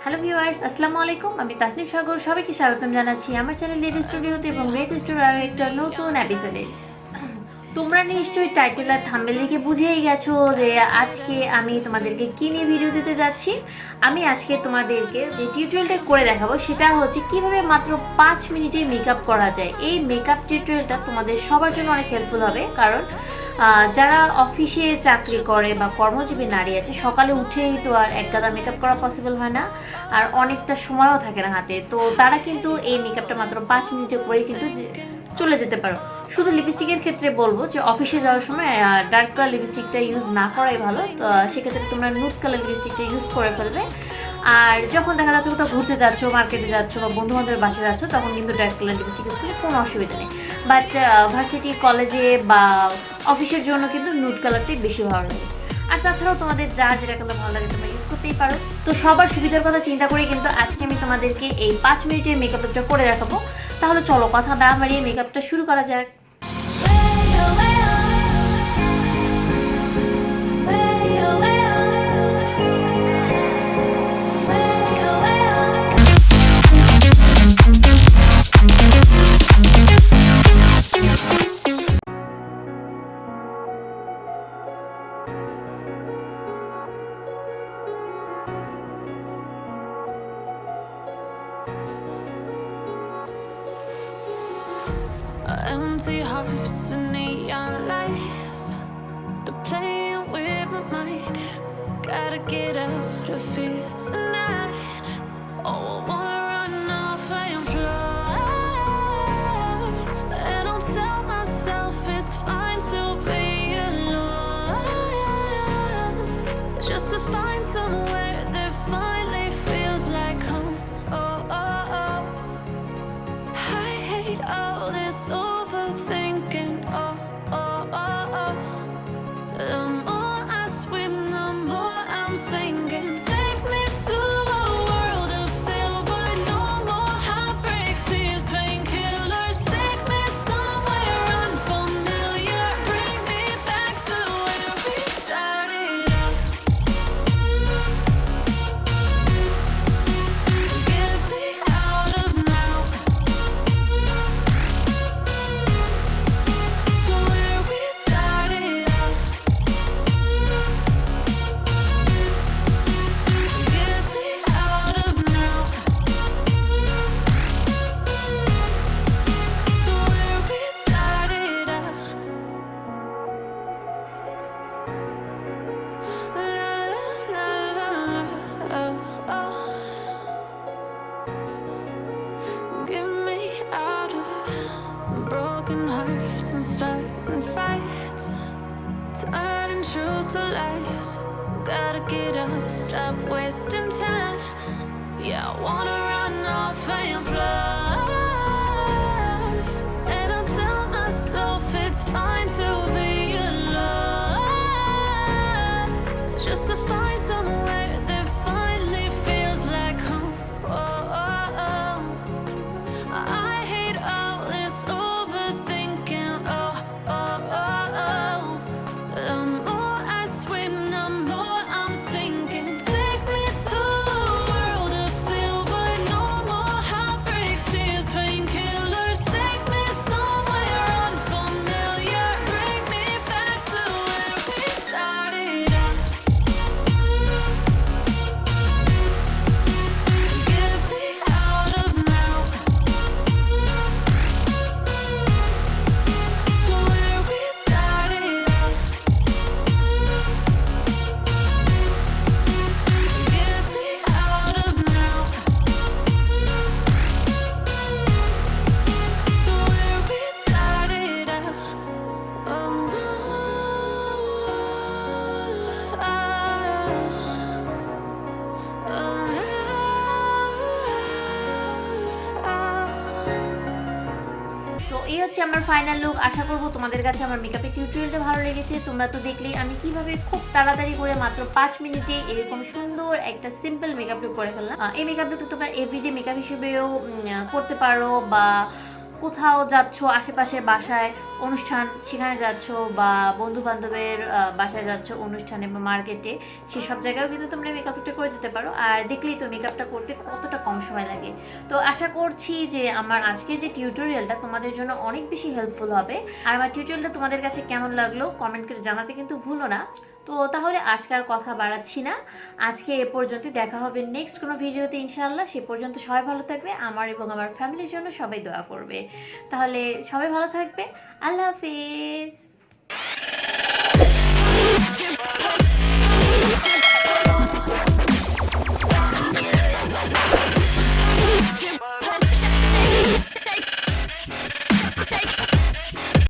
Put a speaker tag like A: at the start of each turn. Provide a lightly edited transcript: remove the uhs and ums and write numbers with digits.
A: Hello viewers, আসসালামু আলাইকুম। আমি তাসনিম সাগর সবাইকে স্বাগতম জানাচ্ছি আমার চ্যানেল রেড স্টুডিওতে এবং রেড স্টুডিওর আরও একটা নতুন এপিসোডে। তোমরা নিশ্চয়ই টাইটেল আর থাম্বনেল দেখে বুঝেই গেছো যে আজকে আমি তোমাদেরকে কী নিয়ে ভিডিও দিতে যাচ্ছি। আমি আজকে তোমাদেরকে যে টিউটোরিয়ালটা করে দেখাবো সেটা হচ্ছে কিভাবে মাত্র 5 মিনিটে মেকআপ করা যায়। এই মেকআপ টিউটোরিয়ালটা তোমাদের সবার জন্য অনেক হেল্পফুল হবে, কারণ যারা অফিসে চাকরি করে বা কর্মজীবী নারী আছে, সকালে উঠেই তো আর এক গাদা মেকআপ করা পসিবল হয় না, আর অনেকটা সময়ও থাকে না হাতে। তো তারা কিন্তু এই মেকআপটা মাত্র 5 মিনিটে করেই কিন্তু চলে যেতে পারো। শুধু লিপস্টিকের ক্ষেত্রে বলবো যে অফিসে যাওয়ার সময় ডার্ক কালার লিপস্টিকটা ইউজ না করাই ভালো। তো সেক্ষেত্রে তোমরা নুড কালার লিপস্টিকটা ইউজ করে ফেলবে। আর যখন দেখা যাচ্ছে কোথাও ঘুরতে যাচ্ছ, মার্কেটে যাচ্ছ বা বন্ধু বান্ধবের বাসায় যাচ্ছ, তখন কিন্তু ডার্ক কালার লিপস্টিক ইউজ করলে কোনো অসুবিধা নেই। বাট ভার্সিটি, কলেজে বা অফিসের জন্য কিন্তু নুড কালারটাই বেশি ভালো লাগে। আর তাছাড়াও তোমাদের যার যেটা কালার ভালো লাগে তোমরা ইউজ করতেই পারো। তো সবার সুবিধার কথা চিন্তা করে কিন্তু আজকে আমি তোমাদেরকে এই 5 মিনিটের মেকআপটা করে দেখাবো। তাহলে চলো কথা না বাড়িয়ে মেকআপটা শুরু করা যাক।
B: Empty hearts and neon lights, they're playing with my mind. Gotta get out of here tonight. Oh, I wanna run off and fly, and I'll tell myself it's fine to be alone, just to find somewhere that finally feels like home. Oh, oh, oh. I hate all this overthinking. Oh, oh, oh, oh. The more I swim, the more I'm sinking. Take me to a world of silver. No more heartbreaks, tears, painkillers. Take me somewhere unfamiliar. Bring me back to where we started out. Get me out of now. To where we started out. Get me out of now. To where we started out. La la la la la. Oh, oh. Get me out of broken hearts and starting fights, turning truth to lies. Gotta get up, stop wasting time. Yeah, I wanna run off and fly, and I'll tell myself it's fine to be alone, just to find somewhere that finally feels like home. Oh, oh, oh. I hate all this overthinking. Oh, oh, oh, oh. The more I swim, the more I'm sinking. Take me to a world of silver. No more heartbreaks, tears, painkillers. Take me somewhere unfamiliar. Bring me back to where we started out. Get me out of now. To where we started out. Get me out of now. To where we started out. Oh no.
A: তো এই হচ্ছে আমার final look. আশা করবো তোমাদের কাছে আমার মেকআপের টিউটোরিয়ালটা ভালো লেগেছে। তোমরা তো দেখলেই আমি কিভাবে খুব তাড়াতাড়ি করে মাত্র 5 মিনিটে এরকম সুন্দর একটা সিম্পল মেকআপ লুক করে ফেললাম। এই মেকআপ লুকটা তোমরা এভরিডে মেকআপ হিসেবেও করতে পারো, বা কোথাও যাচ্ছ, আশেপাশের বাসায় অনুষ্ঠান সেখানে যাচ্ছ, বা বন্ধু বান্ধবের বাসায় যাচ্ছ অনুষ্ঠানে বা মার্কেটে, সেসব জায়গায়ও কিন্তু তোমরা মেকআপটা করে যেতে পারো। আর দেখলেই তো মেকআপটা করতে কতটা কম সময় লাগে। তো আশা করছি যে আমার আজকের যে টিউটোরিয়ালটা তোমাদের জন্য অনেক বেশি হেল্পফুল হবে। আর আমার টিউটোরিয়ালটা তোমাদের কাছে কেমন লাগলো কমেন্ট করে জানাতে কিন্তু ভুলো না। তো তাহলে আজকাল কথা বাড়াচ্ছি না, আজকে এ পর্যন্ত। দেখা হবে নেক্সট কোনো ভিডিওতে ইনশাআল্লাহ। সে পর্যন্ত সবাই ভালো থাকবে, আমার এবং আমার ফ্যামিলির জন্য সবাই দোয়া করবে। তাহলে সবাই ভালো থাকবে। আল্লাহ হাফিজ।